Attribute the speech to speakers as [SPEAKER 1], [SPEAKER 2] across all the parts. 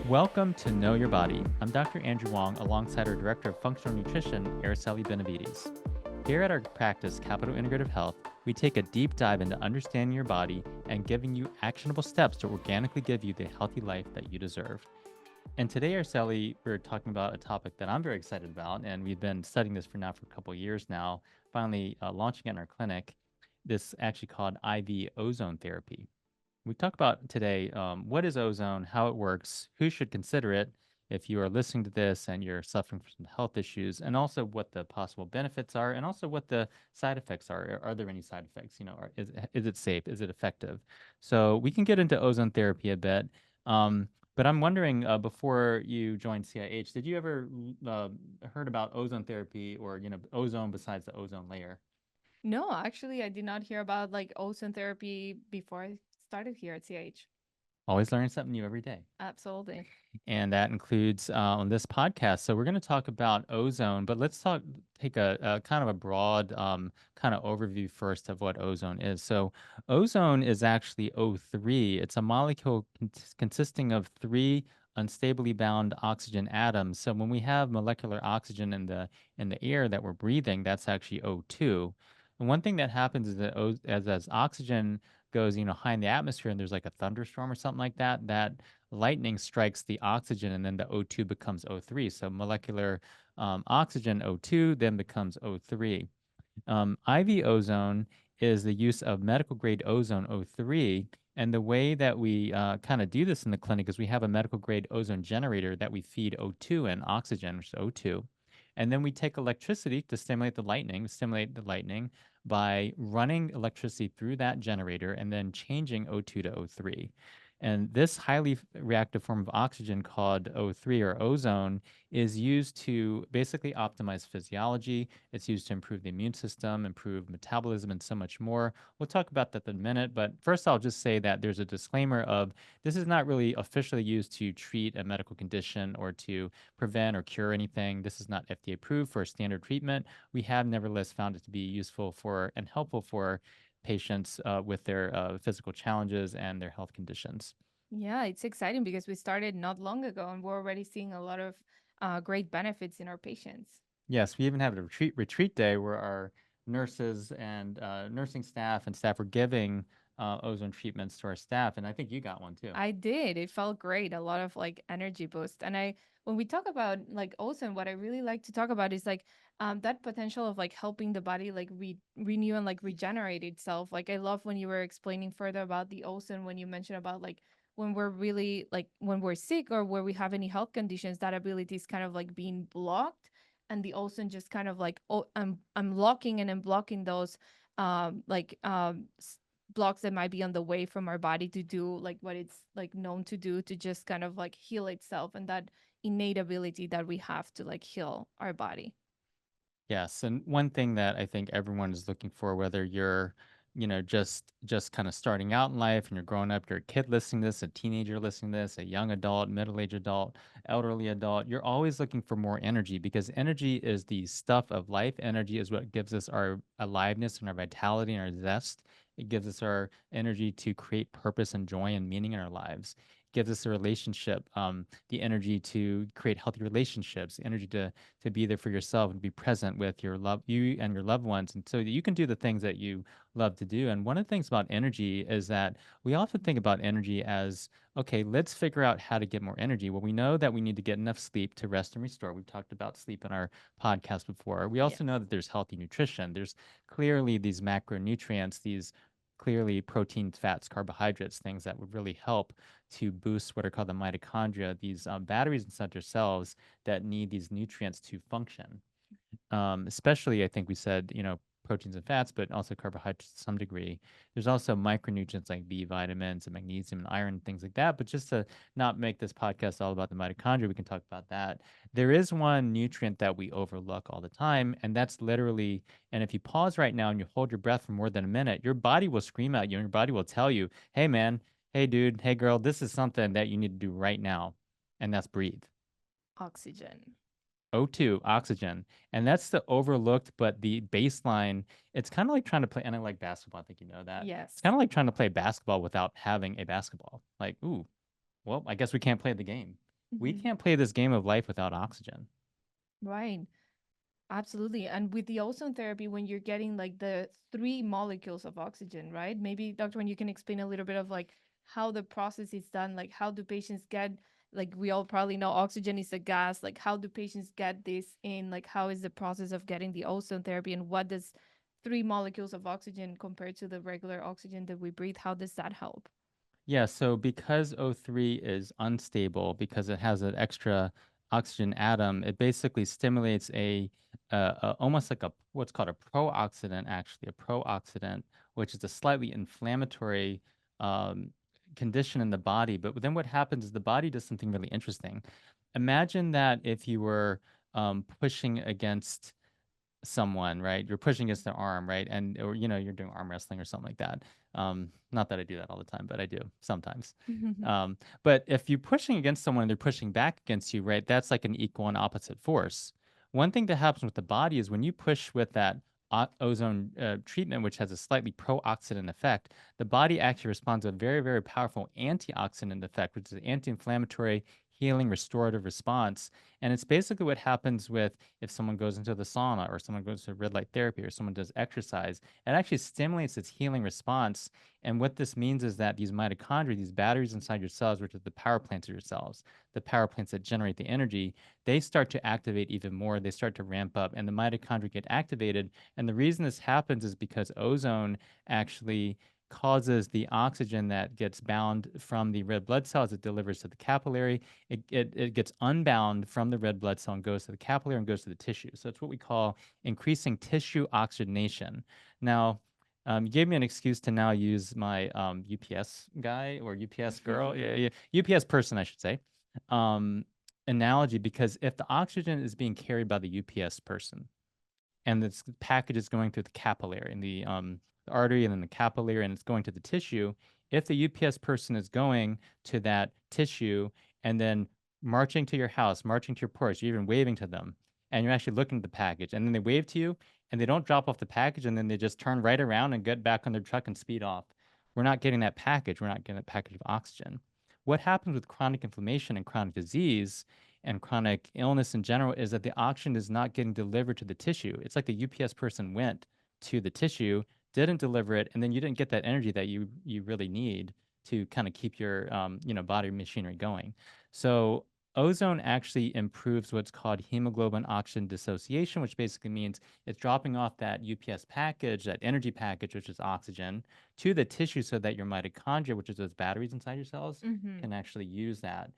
[SPEAKER 1] Welcome to Know Your Body. I'm Dr. Andrew Wong alongside our Director of Functional Nutrition, Araceli Benavides. Here at our practice, Capital Integrative Health, we take a deep dive into understanding your body and giving you actionable steps to organically give you the healthy life that you deserve. And today, Araceli, we're talking about a topic that I'm very excited about, and we've been studying this for a couple of years now, finally launching it in our clinic. This actually called IV ozone therapy. We talk about today what is ozone, how it works, who should consider it if you are listening to this and you're suffering from some health issues, and also what the possible benefits are, and also what the side effects are. Are there any side effects? Is it safe? Is it effective? So we can get into ozone therapy a bit. But I'm wondering, before you joined CIH, did you ever uh, heard about ozone therapy or ozone besides the ozone layer?
[SPEAKER 2] No, actually, I did not hear about like ozone therapy before I started here at CH.
[SPEAKER 1] Always learning something new every day.
[SPEAKER 2] Absolutely.
[SPEAKER 1] And that includes on this podcast. So we're going to talk about ozone, but let's take a kind of a broad kind of overview first of what ozone is. So ozone is actually O3. It's a molecule consisting of three unstably bound oxygen atoms. So when we have molecular oxygen in the air that we're breathing, that's actually O2. And one thing that happens is that as oxygen goes, high in the atmosphere and there's like a thunderstorm or something like that, that lightning strikes the oxygen and then the O2 becomes O3. So molecular oxygen O2 then becomes O3. IV ozone is the use of medical grade ozone O3. And the way that we kind of do this in the clinic is we have a medical grade ozone generator that we feed O2 and oxygen, which is O2. And then we take electricity to stimulate the lightning by running electricity through that generator and then changing O2 to O3. And this highly reactive form of oxygen called O3 or ozone is used to basically optimize physiology. It's used to improve the immune system, improve metabolism, and so much more. We'll talk about that in a minute. But first, I'll just say that there's a disclaimer of this is not really officially used to treat a medical condition or to prevent or cure anything. This is not FDA approved for a standard treatment. We have nevertheless found it to be useful for and helpful for patients with their physical challenges and their health conditions.
[SPEAKER 2] Yeah, it's exciting because we started not long ago and we're already seeing a lot of great benefits in our patients.
[SPEAKER 1] Yes, we even had a retreat day where our nurses and nursing staff and staff were giving ozone treatments to our staff, and I think you got one too.
[SPEAKER 2] I did. It felt great. A lot of like energy boost. And when we talk about like ozone, what I really like to talk about is like that potential of like helping the body like renew and like regenerate itself. Like I love when you were explaining further about the ozone when you mentioned about like when we're really like when we're sick or where we have any health conditions, that ability is kind of like being blocked, and the ozone just kind of like I'm locking and unblocking those blocks that might be on the way from our body to do like what it's like known to do to just kind of like heal itself, and that innate ability that we have to like heal our body.
[SPEAKER 1] Yes, and one thing that I think everyone is looking for, whether you're, just kind of starting out in life and you're growing up, you're a kid listening to this, a teenager listening to this, a young adult, middle-aged adult, elderly adult, you're always looking for more energy because energy is the stuff of life. Energy is what gives us our aliveness and our vitality and our zest. It gives us our energy to create purpose and joy and meaning in our lives. It gives us a relationship, the energy to create healthy relationships, the energy to be there for yourself and be present with you and your loved ones, and so that you can do the things that you love to do. And one of the things about energy is that we often think about energy as, okay, let's figure out how to get more energy. Well, we know that we need to get enough sleep to rest and restore. We've talked about sleep in our podcast before. We also know
[SPEAKER 2] Yes.
[SPEAKER 1] that there's healthy nutrition. There's clearly these macronutrients, these clearly proteins, fats, carbohydrates, things that would really help to boost what are called the mitochondria, these batteries inside your cells that need these nutrients to function. Especially, I think we said, proteins and fats, but also carbohydrates to some degree. There's also micronutrients like B vitamins and magnesium and iron and things like that. But just to not make this podcast all about the mitochondria, we can talk about that. There is one nutrient that we overlook all the time, and that's literally, and if you pause right now and you hold your breath for more than a minute, your body will scream at you and your body will tell you, hey, man, hey, dude, hey, girl, this is something that you need to do right now. And that's breathe.
[SPEAKER 2] Oxygen.
[SPEAKER 1] O2, oxygen. And that's the overlooked, but the baseline, it's kind of like trying to play, and I like basketball. I think you know that. It's
[SPEAKER 2] Yes.
[SPEAKER 1] kind of like trying to play basketball without having a basketball. Like, ooh, well, I guess we can't play the game. We
[SPEAKER 2] Mhm.
[SPEAKER 1] can't play this game of life without oxygen.
[SPEAKER 2] Right. Absolutely. And with the ozone therapy, when you're getting like the three molecules of oxygen, right? Maybe, Doctor, when you can explain a little bit of like how the process is done, like how do patients get, like we all probably know oxygen is a gas, like how do patients get this in, like how is the process of getting the ozone therapy and what does three molecules of oxygen compared to the regular oxygen that we breathe, how does that help?
[SPEAKER 1] Yeah, so because O3 is unstable, because it has an extra oxygen atom, it basically stimulates almost like a what's called a prooxidant, actually, a prooxidant, which is a slightly inflammatory um, condition in the body. But then what happens is the body does something really interesting. Imagine that if you were pushing against someone, right? You're pushing against their arm, right? And or you're doing arm wrestling or something like that. Not that I do that all the time, but I do sometimes. But if you're pushing against someone and they're pushing back against you, right? That's like an equal and opposite force. One thing that happens with the body is when you push with that ozone treatment, which has a slightly pro-oxidant effect, the body actually responds to a very, very powerful antioxidant effect, which is an anti-inflammatory, healing, restorative response. And it's basically what happens with if someone goes into the sauna or someone goes to red light therapy or someone does exercise, it actually stimulates its healing response. And what this means is that these mitochondria, these batteries inside your cells, which are the power plants of your cells, the power plants that generate the energy, they start to activate even more. They start to ramp up, and the mitochondria get activated. And the reason this happens is because ozone actually causes the oxygen that gets bound from the red blood cells it delivers to the capillary it gets unbound from the red blood cell and goes to the capillary and goes to the tissue. So it's what we call increasing tissue oxygenation. Now, you gave me an excuse to now use my UPS guy or UPS girl, yeah, yeah, UPS person, I should say, um, analogy, because if the oxygen is being carried by the UPS person, and this package is going through the capillary and the artery and then the capillary and it's going to the tissue. If the UPS person is going to that tissue and then marching to your house, marching to your porch, you're even waving to them, and you're actually looking at the package, and then they wave to you and they don't drop off the package and then they just turn right around and get back on their truck and speed off. We're not getting that package. We're not getting that package of oxygen. What happens with chronic inflammation and chronic disease and chronic illness in general is that the oxygen is not getting delivered to the tissue. It's like the UPS person went to the tissue, didn't deliver it, and then you didn't get that energy that you really need to kind of keep your body machinery going. So ozone actually improves what's called hemoglobin oxygen dissociation, which basically means it's dropping off that UPS package, that energy package, which is oxygen, to the tissue so that your mitochondria, which is those batteries inside your cells,
[SPEAKER 2] Hmm.
[SPEAKER 1] can actually use that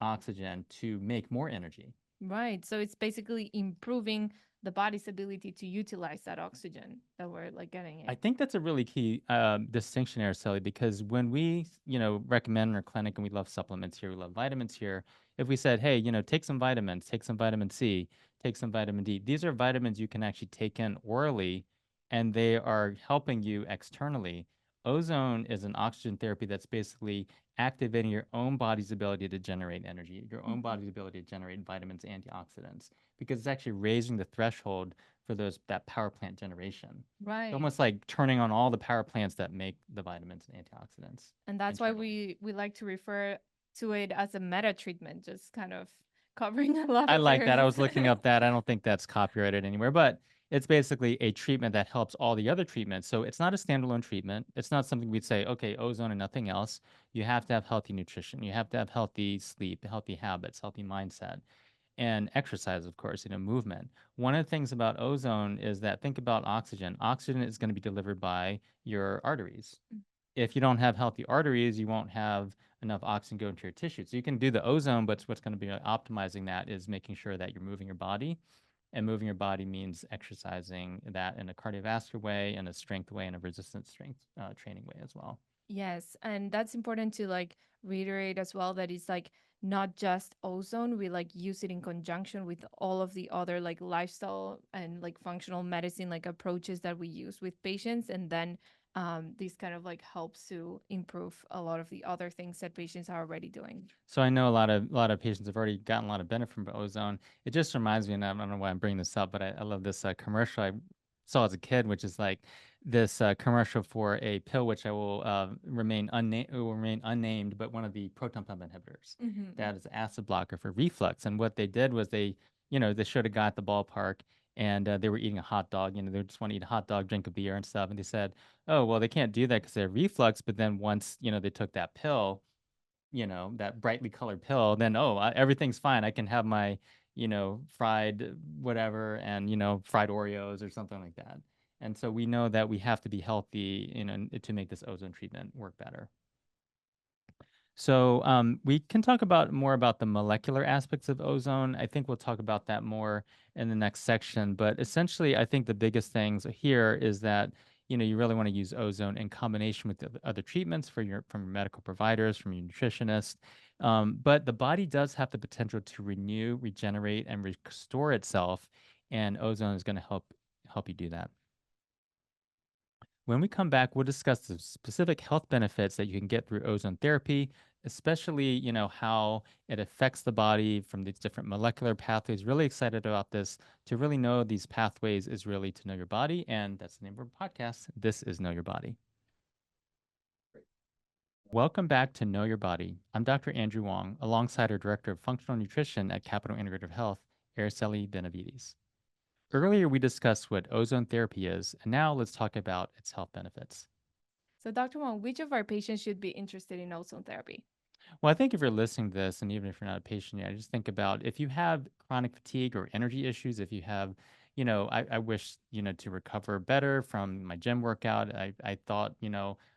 [SPEAKER 1] oxygen to make more energy.
[SPEAKER 2] Right. So it's basically improving the body's ability to utilize that oxygen that we're like getting
[SPEAKER 1] I
[SPEAKER 2] it.
[SPEAKER 1] think that's a really key distinction, Araceli, because when we, recommend in our clinic and we love supplements here, we love vitamins here. If we said, hey, take some vitamins, take some vitamin C, take some vitamin D, these are vitamins you can actually take in orally, and they are helping you externally. Ozone is an oxygen therapy that's basically activating your own body's ability to generate energy, your own
[SPEAKER 2] Mhm.
[SPEAKER 1] body's ability to generate vitamins, antioxidants, because it's actually raising the threshold for that power plant generation. It's
[SPEAKER 2] Right.
[SPEAKER 1] almost like turning on all the power plants that make the vitamins and antioxidants
[SPEAKER 2] And that's why
[SPEAKER 1] internally.
[SPEAKER 2] we like to refer to it as a meta treatment, just kind of covering a lot
[SPEAKER 1] I
[SPEAKER 2] of
[SPEAKER 1] like that. I
[SPEAKER 2] areas.
[SPEAKER 1] was looking up that. I don't think that's copyrighted anywhere, but it's basically a treatment that helps all the other treatments. So it's not a standalone treatment. It's not something we'd say, okay, ozone and nothing else. You have to have healthy nutrition. You have to have healthy sleep, healthy habits, healthy mindset, and exercise, of course, movement. One of the things about ozone is that think about oxygen. Oxygen is going to be delivered by your arteries. If you don't have healthy arteries, you won't have enough oxygen go into your tissue. So you can do the ozone, but what's going to be optimizing that is making sure that you're moving your body. And moving your body means exercising that in a cardiovascular way, in a strength way, and a resistance strength training way as well.
[SPEAKER 2] Yes, and that's important to like reiterate as well that it's like not just ozone, we like use it in conjunction with all of the other like lifestyle and like functional medicine like approaches that we use with patients and then this kind of like helps to improve a lot of the other things that patients are already doing.
[SPEAKER 1] So I know a lot of patients have already gotten a lot of benefit from ozone. It just reminds me, and I don't know why I'm bringing this up, but I love this commercial I saw as a kid, which is like this commercial for a pill which I will remain unnamed, but one of the proton pump inhibitors
[SPEAKER 2] Hmm.
[SPEAKER 1] that is acid blocker for reflux. And what they did was they showed a guy at the ballpark, and they were eating a hot dog. They just want to eat a hot dog, drink a beer and stuff. And they said, oh, well, they can't do that because they have reflux. But then once, they took that pill, that brightly colored pill, then, oh, everything's fine. I can have my, fried whatever and, fried Oreos or something like that. And so we know that we have to be healthy, to make this ozone treatment work better. So we can talk about more about the molecular aspects of ozone. I think we'll talk about that more in the next section. But essentially, I think the biggest things here is that you really want to use ozone in combination with the other treatments from your medical providers, from your nutritionist. But the body does have the potential to renew, regenerate, and restore itself, and ozone is going to help you do that. When we come back, we'll discuss the specific health benefits that you can get through ozone therapy, especially, how it affects the body from these different molecular pathways. Really excited about this. To really know these pathways is really to know your body, and that's the name of our podcast. This is Know Your Body. Welcome back to Know Your Body. I'm Dr. Andrew Wong, alongside our Director of Functional Nutrition at Capital Integrative Health, Araceli Benavides. Earlier, we discussed what ozone therapy is, and now let's talk about its health benefits.
[SPEAKER 2] So, Dr. Wong, which of our patients should be interested in ozone therapy?
[SPEAKER 1] Well, I think if you're listening to this, and even if you're not a patient yet, just think about if you have chronic fatigue or energy issues, if you have, I wish, to recover better from my gym workout. I thought,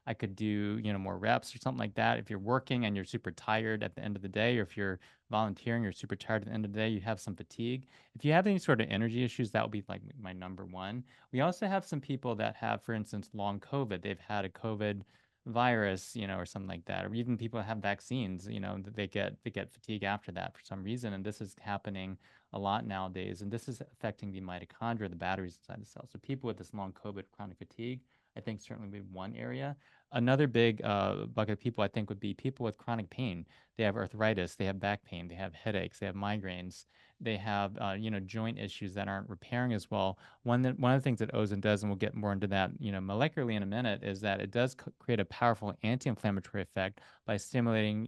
[SPEAKER 1] I could do, more reps or something like that. If you're working and you're super tired at the end of the day, or if you're volunteering, you're super tired at the end of the day, you have some fatigue. If you have any sort of energy issues, that would be like my number one. We also have some people that have, for instance, long COVID. They've had a COVID virus, or something like that, or even people that have vaccines, that they get fatigue after that for some reason, and this is happening a lot nowadays, and this is affecting the mitochondria, the batteries inside the cell. So people with this long COVID chronic fatigue, I think certainly would be one area. Another big bucket of people I think would be people with chronic pain. They have arthritis, they have back pain, they have headaches, they have migraines, they have joint issues that aren't repairing as well. One of the things that ozone does, and we'll get more into that, molecularly in a minute, is that it does create a powerful anti-inflammatory effect by stimulating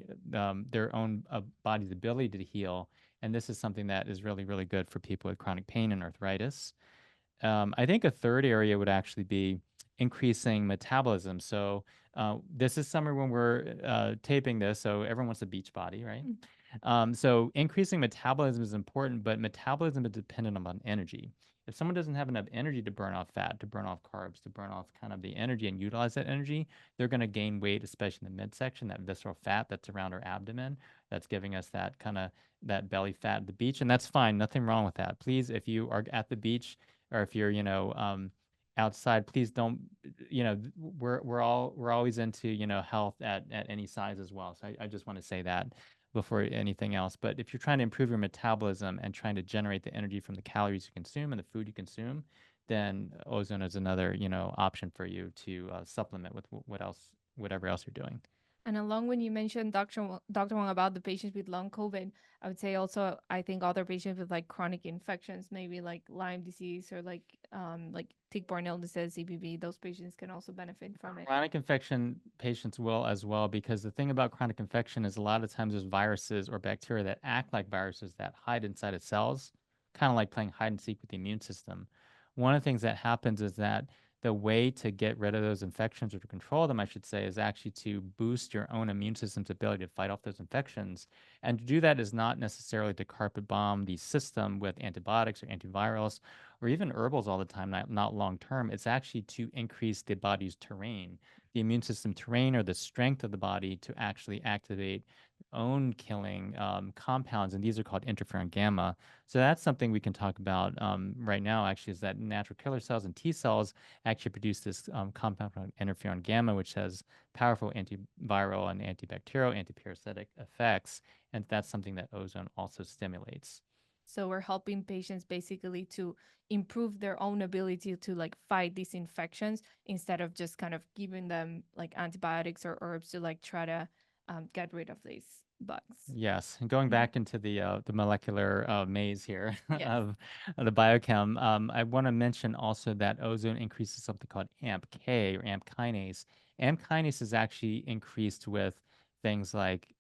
[SPEAKER 1] their own body's ability to heal. And this is something that is really, really good for people with chronic pain and arthritis. I think a third area would actually be increasing metabolism. So this is summer when we're taping this, so everyone wants a beach body, right?
[SPEAKER 2] Mm.
[SPEAKER 1] So increasing metabolism is important, but metabolism is dependent on energy. If someone doesn't have enough energy to burn off fat, to burn off carbs, to burn off kind of the energy and utilize that energy, they're going to gain weight, especially in the midsection, that visceral fat that's around our abdomen, that's giving us that kind of that belly fat at the beach, and that's fine, nothing wrong with that. Please, if you are at the beach or if you're, outside, please don't, we're always into, health at any size as well. So I just want to say that before anything else. But if you're trying to improve your metabolism and trying to generate the energy from the calories you consume and the food you consume, then ozone is another, option for you to supplement with whatever else you're doing.
[SPEAKER 2] And along when you mentioned Dr. Wong about the patients with long COVID, I would say also I think other patients with like chronic infections, maybe like Lyme disease or like tick-borne illnesses, CPV, those patients can also benefit from it.
[SPEAKER 1] Chronic infection patients will as well, because the thing about chronic infection is a lot of times there's viruses or bacteria that act like viruses that hide inside of cells, kind of like playing hide and seek with the immune system. One of the things that happens is that the way to get rid of those infections, or to control them, I should say, is actually to boost your own immune system's ability to fight off those infections. And to do that is not necessarily to carpet bomb the system with antibiotics or antivirals or even herbals all the time, not long term. It's actually to increase the body's terrain, the immune system terrain, or the strength of the body to actually activate own killing compounds, and these are called interferon gamma. So that's something we can talk about right now. Actually, is that natural killer cells and T cells actually produce this compound called interferon gamma, which has powerful antiviral and antibacterial, antiparasitic effects, and that's something that ozone also stimulates.
[SPEAKER 2] So we're helping patients basically to improve their own ability to like fight these infections instead of just kind of giving them like antibiotics or herbs to like try to get rid of these. bugs.
[SPEAKER 1] Yes, and going
[SPEAKER 2] Mhm.
[SPEAKER 1] back into the molecular maze here
[SPEAKER 2] Yes.
[SPEAKER 1] of the biochem, I want to mention also that ozone increases something called AMP-K or AMP kinase. AMP kinase is actually increased with things like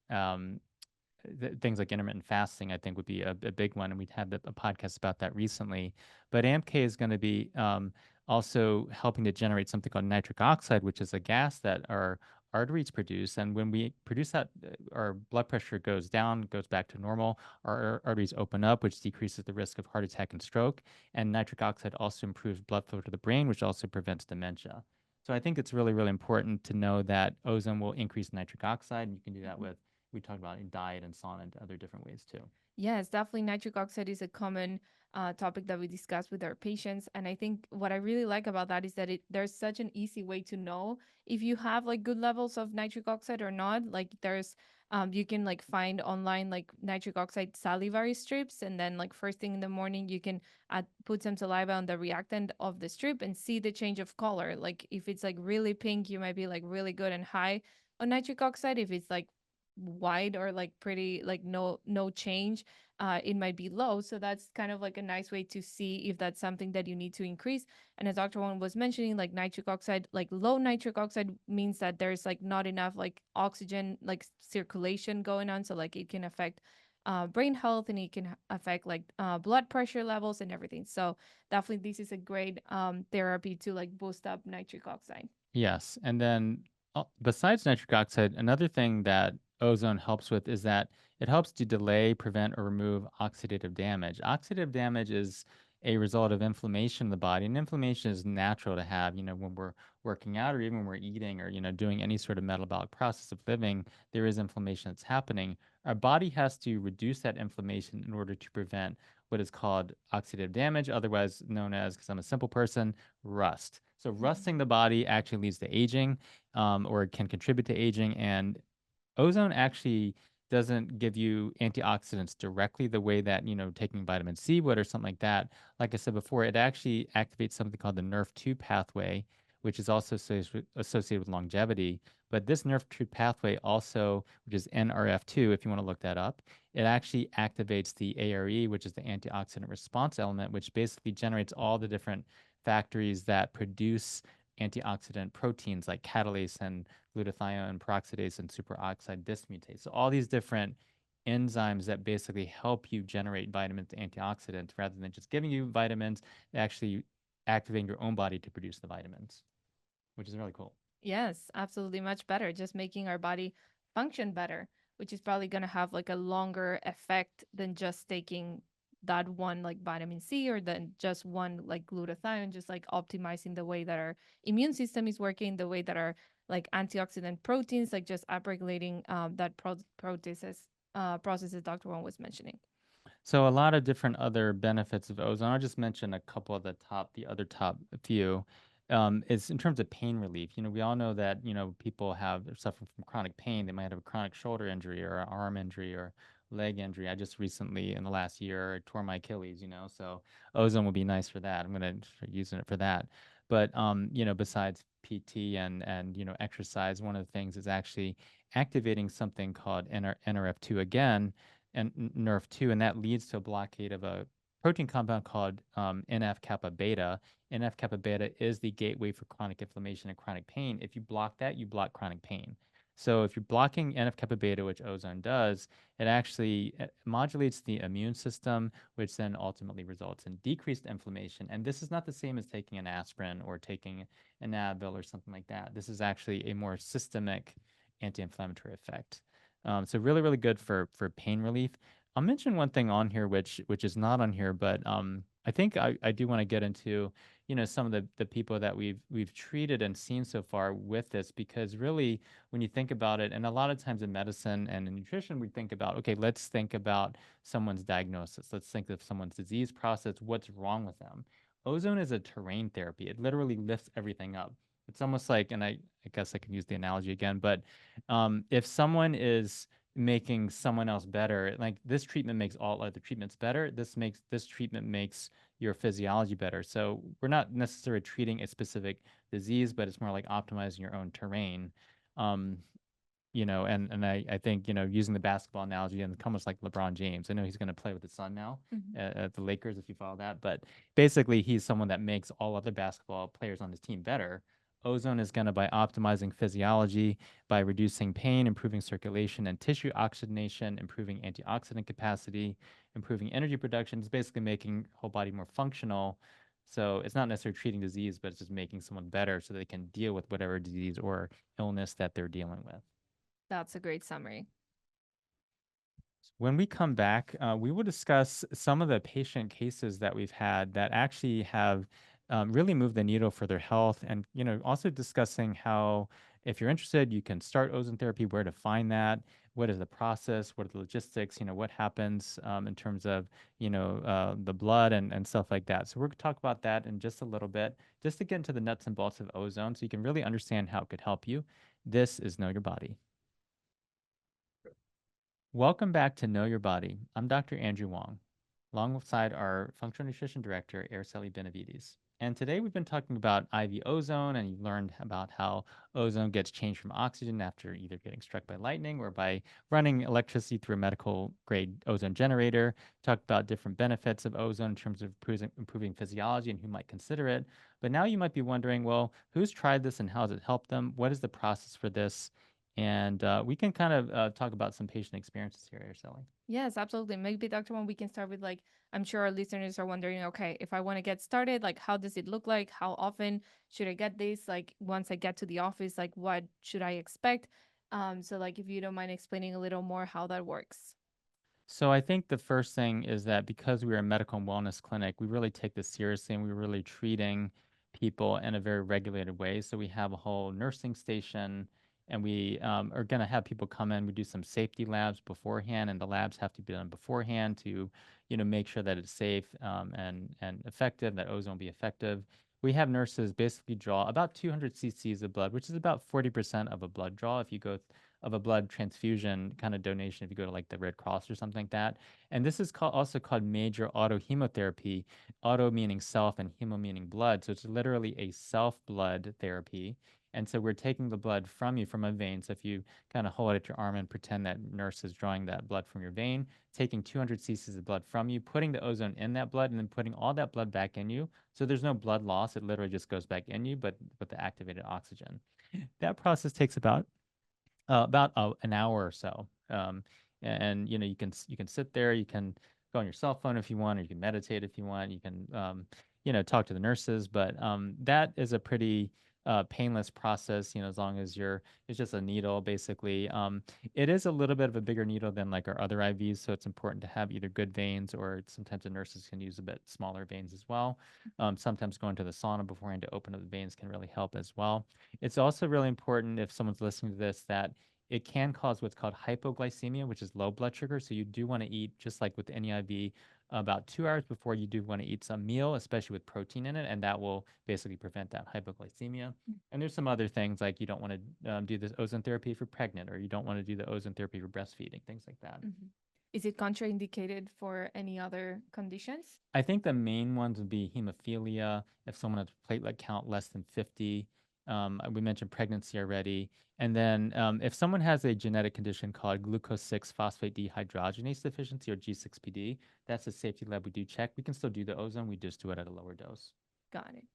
[SPEAKER 1] things like intermittent fasting, I think, would be a big one, and we'd had a podcast about that recently. But AMK is going to be also helping to generate something called nitric oxide, which is a gas that our arteries produce. And when we produce that, our blood pressure goes down, goes back to normal. Our arteries open up, which decreases the risk of heart attack and stroke. And nitric oxide also improves blood flow to the brain, which also prevents dementia. So I think it's really, really important to know that ozone will increase nitric oxide, and you can do that with we talked about in diet and sauna and other different ways too.
[SPEAKER 2] Yes, definitely. Nitric oxide is a common topic that we discuss with our patients, and I think what I really like about that is that there's such an easy way to know if you have like good levels of nitric oxide or not. Like there's you can like find online like nitric oxide salivary strips, and then like first thing in the morning you can put some saliva on the reactant of the strip and see the change of color. Like if it's like really pink, you might be like really good and high on nitric oxide. If it's like wide or like pretty like no change, it might be low. So that's kind of like a nice way to see if that's something that you need to increase. And as Dr. One was mentioning, like nitric oxide, like low nitric oxide means that there's like not enough like oxygen like circulation going on, so like it can affect brain health, and it can affect like blood pressure levels and everything. So definitely this is a great therapy to like boost up nitric oxide.
[SPEAKER 1] Yes. And then besides nitric oxide, another thing that ozone helps with is that it helps to delay, prevent, or remove oxidative damage. Oxidative damage is a result of inflammation in the body, and inflammation is natural to have, when we're working out or even when we're eating or, doing any sort of metabolic process of living, there is inflammation that's happening. Our body has to reduce that inflammation in order to prevent what is called oxidative damage, otherwise known as, because I'm a simple person, rust. So
[SPEAKER 2] Mhm.
[SPEAKER 1] rusting the body actually leads to aging, or it can contribute to aging. And ozone actually doesn't give you antioxidants directly the way that, taking vitamin C would or something like that. Like I said before, it actually activates something called the NRF2 pathway, which is also associated with longevity. But this NRF2 pathway also, which is NRF2, if you want to look that up, it actually activates the ARE, which is the antioxidant response element, which basically generates all the different factories that produce antioxidant proteins like catalase and glutathione, peroxidase, and superoxide dismutase. So all these different enzymes that basically help you generate vitamins and antioxidants rather than just giving you vitamins, actually activating your own body to produce the vitamins, which is really cool.
[SPEAKER 2] Yes, absolutely much better. Just making our body function better, which is probably going to have like a longer effect than just taking that one like vitamin C or then just one like glutathione, just like optimizing the way that our immune system is working, the way that our like antioxidant proteins, like just upregulating that processes Dr. One was mentioning.
[SPEAKER 1] So a lot of different other benefits of ozone. I'll just mention a couple of the other top few. Is in terms of pain relief. We all know that, people have suffering from chronic pain. They might have a chronic shoulder injury or an arm injury or leg injury. I just recently, in the last year, I tore my Achilles, so ozone would be nice for that. I'm going to start using it for that. But, besides PT and, exercise, one of the things is actually activating something called NRF2 again, and NRF2, and that leads to a blockade of a protein compound called NF kappa beta. NF kappa beta is the gateway for chronic inflammation and chronic pain. If you block that, you block chronic pain. So if you're blocking NF kappa beta, which ozone does, it actually modulates the immune system, which then ultimately results in decreased inflammation. And this is not the same as taking an aspirin or taking an Advil or something like that. This is actually a more systemic anti-inflammatory effect. So really, really good for pain relief. I'll mention one thing on here which is not on here, but I think I do want to get into, some of the people that we've treated and seen so far with this, because really when you think about it, and a lot of times in medicine and in nutrition, we think about, okay, let's think about someone's diagnosis. Let's think of someone's disease process, what's wrong with them. Ozone is a terrain therapy. It literally lifts everything up. It's almost like, and I guess I can use the analogy again, but if someone is making someone else better, like this treatment makes all other treatments better, this treatment makes your physiology better. So we're not necessarily treating a specific disease, but it's more like optimizing your own terrain. Um, And I think, using the basketball analogy, and almost like LeBron James. I know he's going to play with the Sun now
[SPEAKER 2] Mhm.
[SPEAKER 1] at the Lakers, if you follow that. But basically, he's someone that makes all other basketball players on his team better. Ozone is going to, by optimizing physiology, by reducing pain, improving circulation and tissue oxygenation, improving antioxidant capacity, improving energy production. It's basically making whole body more functional. So it's not necessarily treating disease, but it's just making someone better so they can deal with whatever disease or illness that they're dealing with.
[SPEAKER 2] That's a great summary.
[SPEAKER 1] When we come back, we will discuss some of the patient cases that we've had that actually have really moved the needle for their health, and also discussing how, if you're interested, you can start ozone therapy, where to find that, what is the process, what are the logistics, what happens in terms of the blood and stuff like that. So we're going to talk about that in just a little bit, just to get into the nuts and bolts of ozone, so you can really understand how it could help you. This is Know Your Body. Welcome back to Know Your Body. I'm Dr. Andrew Wong, alongside our Functional Nutrition Director, Araceli Benavides. And today we've been talking about IV ozone, and you learned about how ozone gets changed from oxygen after either getting struck by lightning or by running electricity through a medical grade ozone generator. Talked about different benefits of ozone in terms of improving physiology and who might consider it. But now you might be wondering, well, who's tried this and how has it helped them? What is the process for this? And we can kind of talk about some patient experiences here, Araceli.
[SPEAKER 2] Yes, absolutely. Maybe Dr. One, we can start with like, I'm sure our listeners are wondering, okay, if I want to get started, like, how does it look like? How often should I get this? Like, once I get to the office, like, what should I expect? So like, if you don't mind explaining a little more how that works.
[SPEAKER 1] So I think the first thing is that because we're a medical and wellness clinic, we really take this seriously, and we're really treating people in a very regulated way. So we have a whole nursing station, and we are going to have people come in. We do some safety labs beforehand, and the labs have to be done beforehand to, make sure that it's safe and effective, that ozone will be effective. We have nurses basically draw about 200 cc's of blood, which is about 40% of a blood draw if you go of a blood transfusion kind of donation if you go to like the Red Cross or something like that. And this is also called major autohemotherapy, auto meaning self and hemo meaning blood. So it's literally a self blood therapy. And so we're taking the blood from you from a vein. So if you kind of hold it at your arm and pretend that nurse is drawing that blood from your vein, taking 200 cc's of blood from you, putting the ozone in that blood, and then putting all that blood back in you. So there's no blood loss. It literally just goes back in you, but with the activated oxygen. That process takes about an hour or so. And you can sit there, you can go on your cell phone if you want, or you can meditate if you want. You can talk to the nurses, but that is a pretty painless process. As long as it's just a needle basically. It is a little bit of a bigger needle than like our other IVs, so it's important to have either good veins, or sometimes the nurses can use a bit smaller veins as well. Sometimes going to the sauna beforehand to open up the veins can really help as well. It's also really important, if someone's listening to this, that it can cause what's called hypoglycemia, which is low blood sugar. So you do want to eat, just like with any IV, about 2 hours before you do want to eat some meal, especially with protein in it, and that will basically prevent that hypoglycemia. And there's some other things like you don't want to do this ozone therapy if you're pregnant, or you don't want to do the ozone therapy for breastfeeding, things like that.
[SPEAKER 2] Mm-hmm. Is it contraindicated for any other conditions?
[SPEAKER 1] I think the main ones would be hemophilia, if someone has platelet count less than 50. We mentioned pregnancy already. And then if someone has a genetic condition called glucose 6 phosphate dehydrogenase deficiency, or G6PD, that's a safety lab we do check. We can still do the ozone, we just do it at a lower dose.
[SPEAKER 2] Got it.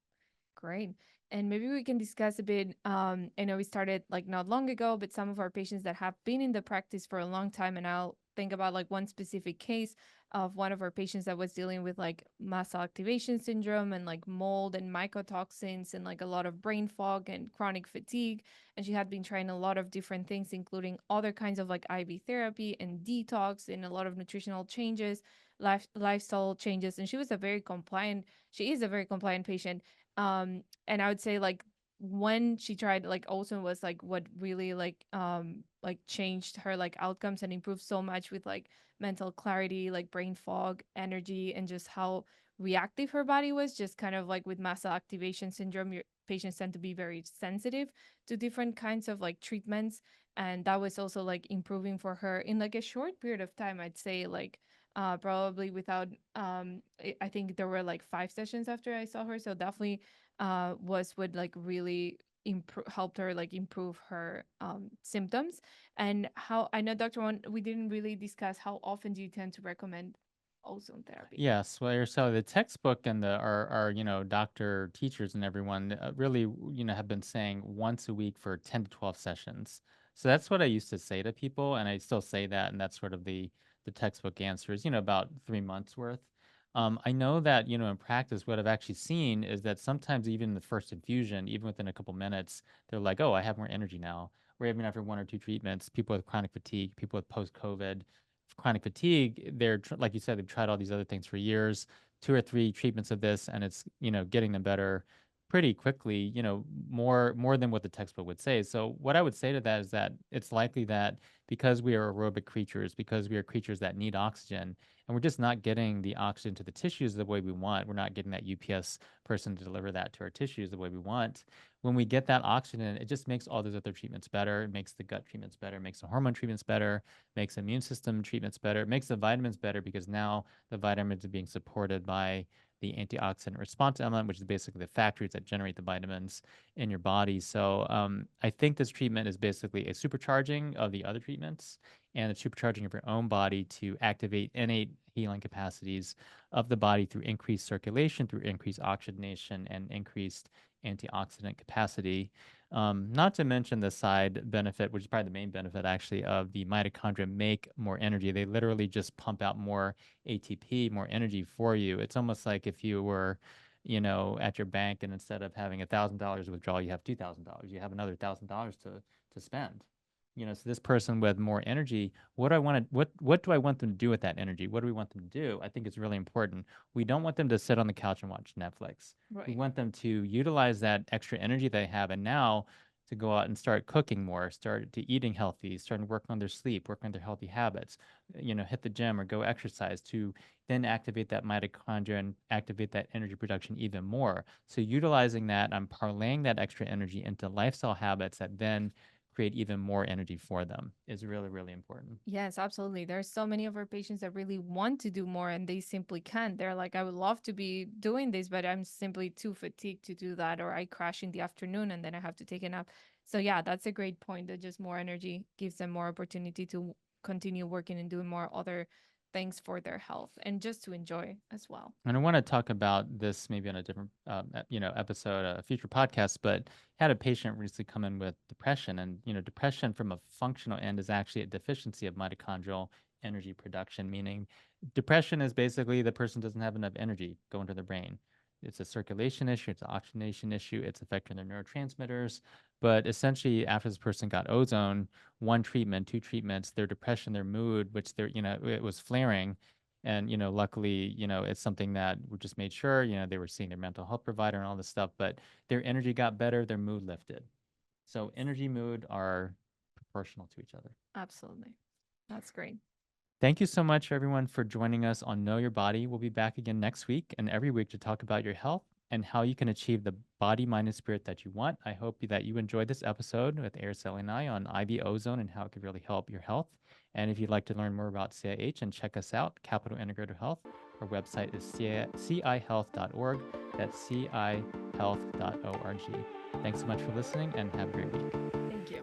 [SPEAKER 2] Great. And maybe we can discuss a bit. I know we started like not long ago, but some of our patients that have been in the practice for a long time. And I'll think about like one specific case of one of our patients that was dealing with like mast cell activation syndrome and like mold and mycotoxins and like a lot of brain fog and chronic fatigue. And she had been trying a lot of different things, including other kinds of like IV therapy and detox and a lot of nutritional changes, lifestyle changes. And she is a very compliant patient. And I would say like when she tried like ozone was like what really like changed her like outcomes and improved so much with like mental clarity, like brain fog, energy, and just how reactive her body was. Just kind of like with mast cell activation syndrome, your patients tend to be very sensitive to different kinds of like treatments, and that was also like improving for her in like a short period of time. I'd say like probably without I think there were like 5 sessions after I saw her, so definitely was what like really helped her like improve her symptoms. And how I know, Dr. One, we didn't really discuss how often do you tend to recommend ozone therapy?
[SPEAKER 1] Yes, well, so the textbook and our doctor teachers and everyone really have been saying once a week for 10 to 12 sessions. So that's what I used to say to people, and I still say that, and that's sort of the textbook answer is about 3 months worth. I know that in practice, what I've actually seen is that sometimes even the first infusion, even within a couple minutes, they're like, "Oh, I have more energy now." Or even after one or two treatments, people with chronic fatigue, people with post-COVID chronic fatigue, like you said, they've tried all these other things for years, two or three treatments of this, and it's getting them better pretty quickly. More than what the textbook would say. So what I would say to that is that it's likely that because we are aerobic creatures, because we are creatures that need oxygen, and we're just not getting the oxygen to the tissues the way we want. We're not getting that UPS person to deliver that to our tissues the way we want. When we get that oxygen, it just makes all those other treatments better. It makes the gut treatments better, makes the hormone treatments better, makes immune system treatments better. It makes the vitamins better because now the vitamins are being supported by the antioxidant response element, which is basically the factories that generate the vitamins in your body. So I think this treatment is basically a supercharging of the other treatments and a supercharging of your own body to activate innate healing capacities of the body through increased circulation, through increased oxygenation, and increased antioxidant capacity. Not to mention the side benefit, which is probably the main benefit actually, of the mitochondria make more energy. They literally just pump out more ATP, more energy for you. It's almost like if you were, at your bank and instead of having $1,000 withdrawal, you have $2,000. You have another $1,000 to spend. So this person with more energy, what do I want them to do with that energy? What do we want them to do? I think it's really important. We don't want them to sit on the couch and watch Netflix. We
[SPEAKER 2] Right.
[SPEAKER 1] want them to utilize that extra energy they have and now to go out and start cooking more, start to eating healthy, start to work on their sleep, work on their healthy habits, hit the gym or go exercise to then activate that mitochondria and activate that energy production even more. So utilizing that, I'm parlaying that extra energy into lifestyle habits that then create even more energy for them is really, really important.
[SPEAKER 2] Yes, absolutely. There's so many of our patients that really want to do more and they simply can't. They're like, I would love to be doing this, but I'm simply too fatigued to do that, or I crash in the afternoon and then I have to take a nap. So, yeah, that's a great point that just more energy gives them more opportunity to continue working and doing more other things for their health and just to enjoy as well.
[SPEAKER 1] And I want to talk about this maybe on a different, episode, a future podcast. But had a patient recently come in with depression, and depression from a functional end is actually a deficiency of mitochondrial energy production. Meaning, depression is basically the person doesn't have enough energy going to their brain. It's a circulation issue. It's an oxygenation issue. It's affecting their neurotransmitters. But essentially, after this person got ozone, one treatment, two treatments, their depression, their mood, which it was flaring, and luckily it's something that we just made sure they were seeing their mental health provider and all this stuff, but their energy got better, their mood lifted. So energy, mood are proportional to each other.
[SPEAKER 2] Absolutely. That's great.
[SPEAKER 1] Thank you so much everyone for joining us on Know Your Body. We'll be back again next week and every week to talk about your health and how you can achieve the body, mind, and spirit that you want. I hope that you enjoyed this episode with Araceli and I on IV ozone and how it could really help your health. And if you'd like to learn more about CIH and check us out, Capital Integrative Health, our website is cihealth.org. That's cihealth.org. Thanks so much for listening and have a great week.
[SPEAKER 2] Thank you.